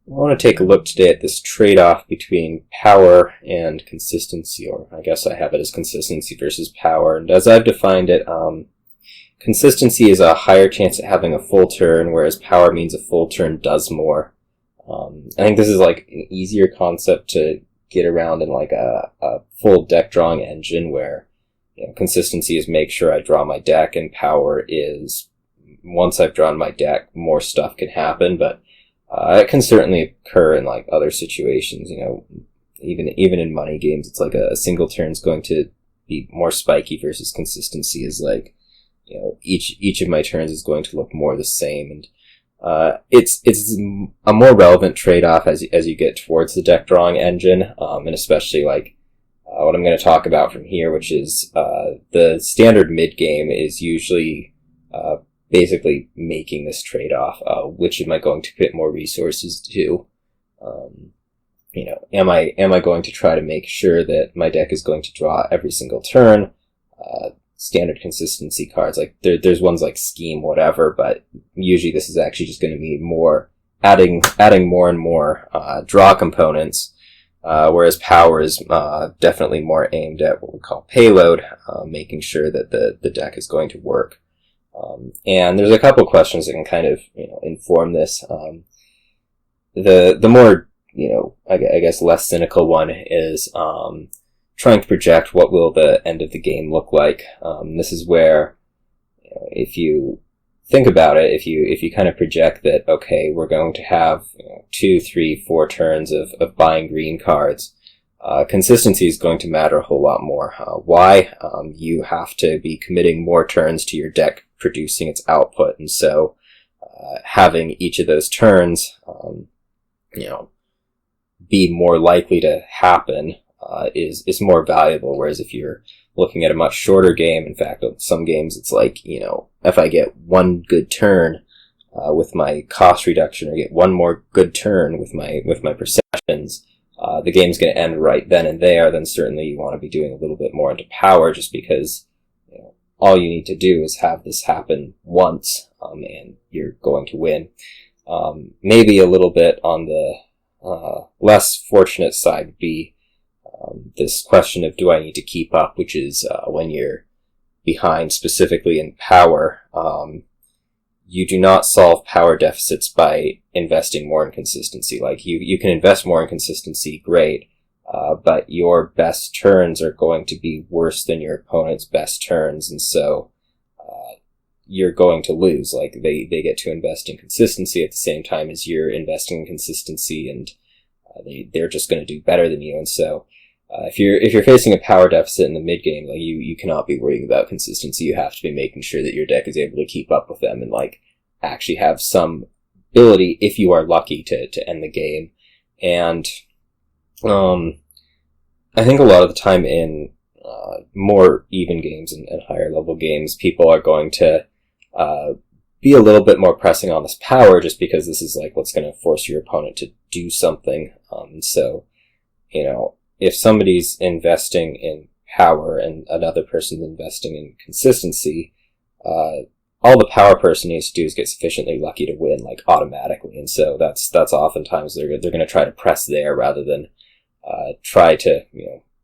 I want to take a look today at this trade-off between power and consistency, or I guess I have it as consistency versus power. And as I've defined it, consistency is a higher chance at having a full turn, whereas power means a full turn does more. I think this is like an easier concept to get around in like a full deck drawing engine where consistency is make sure I draw my deck, and power is once I've drawn my deck, more stuff can happen, but it can certainly occur in like other situations, even in money games, it's like a single turn is going to be more spiky versus consistency is like, each of my turns is going to look more the same. And it's a more relevant trade-off as you get towards the deck drawing engine, and especially like what I'm going to talk about from here, which is the standard mid game is usually basically making this trade-off. Which am I going to put more resources to? Am I going to try to make sure that my deck is going to draw every single turn? Standard consistency cards, like there's ones like Scheme, whatever, but usually this is actually just going to be more adding more and more draw components, whereas power is definitely more aimed at what we call payload, making sure that the deck is going to work. And there's a couple questions that can kind of inform this. The more I guess less cynical one is trying to project what will the end of the game look like. This is where, if you think about it, if you kind of project that, okay, we're going to have 2, 3, 4 turns of buying green cards, consistency is going to matter a whole lot more. Why? You have to be committing more turns to your deck producing its output, and so having each of those turns, be more likely to happen is more valuable. Whereas if you're looking at a much shorter game, in fact, in some games it's like, if I get one good turn with my cost reduction, or get one more good turn with my processions, the game's going to end right then and there. Then certainly you want to be doing a little bit more into power, just because all you need to do is have this happen once, and you're going to win. Maybe a little bit on the less fortunate side would be this question of, do I need to keep up, which is when you're behind, specifically in power. You do not solve power deficits by investing more in consistency. Like you can invest more in consistency, great, but your best turns are going to be worse than your opponent's best turns, and so you're going to lose. Like they get to invest in consistency at the same time as you're investing in consistency, and they're just going to do better than you. And so if you're facing a power deficit in the mid game, like you cannot be worrying about consistency. You have to be making sure that your deck is able to keep up with them and like actually have some ability, if you are lucky, to end the game. And I think a lot of the time in more even games and higher level games, people are going to be a little bit more pressing on this power, just because this is like what's going to force your opponent to do something. So, if somebody's investing in power and another person's investing in consistency, all the power person needs to do is get sufficiently lucky to win, like automatically. And so that's oftentimes they're going to try to press there rather than try to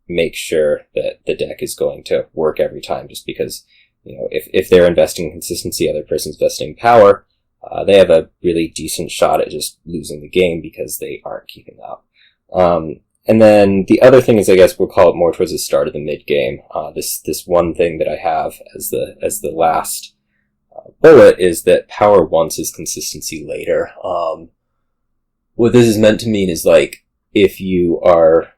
make sure that the deck is going to work every time, just because if they're investing in consistency, other person's investing in power, they have a really decent shot at just losing the game because they aren't keeping up. And then the other thing is, I guess we'll call it more towards the start of the mid game. This one thing that I have as the last bullet is that power wants is consistency later. What this is meant to mean is, like, if you are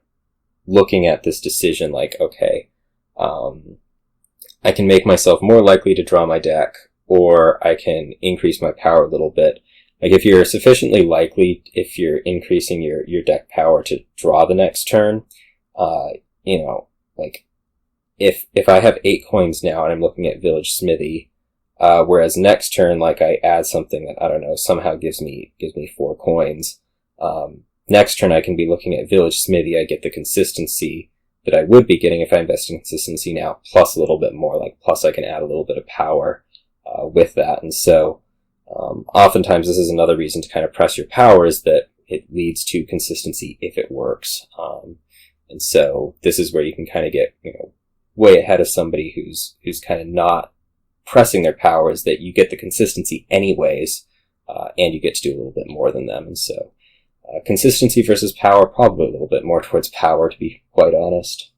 looking at this decision like, okay, I can make myself more likely to draw my deck, or I can increase my power a little bit. Like, if you're sufficiently likely, if you're increasing your deck power to draw the next turn, like, if I have 8 coins now and I'm looking at Village Smithy, whereas next turn, like, I add something that, I don't know, somehow gives me 4 coins, next turn I can be looking at Village Smithy, I get the consistency that I would be getting if I invest in consistency now, plus a little bit more, like, plus I can add a little bit of power with that. And so oftentimes this is another reason to kind of press your power, is that it leads to consistency if it works. And so this is where you can kind of get, way ahead of somebody who's kind of not pressing their powers, that you get the consistency anyways, and you get to do a little bit more than them. And so consistency versus power, probably a little bit more towards power, to be quite honest.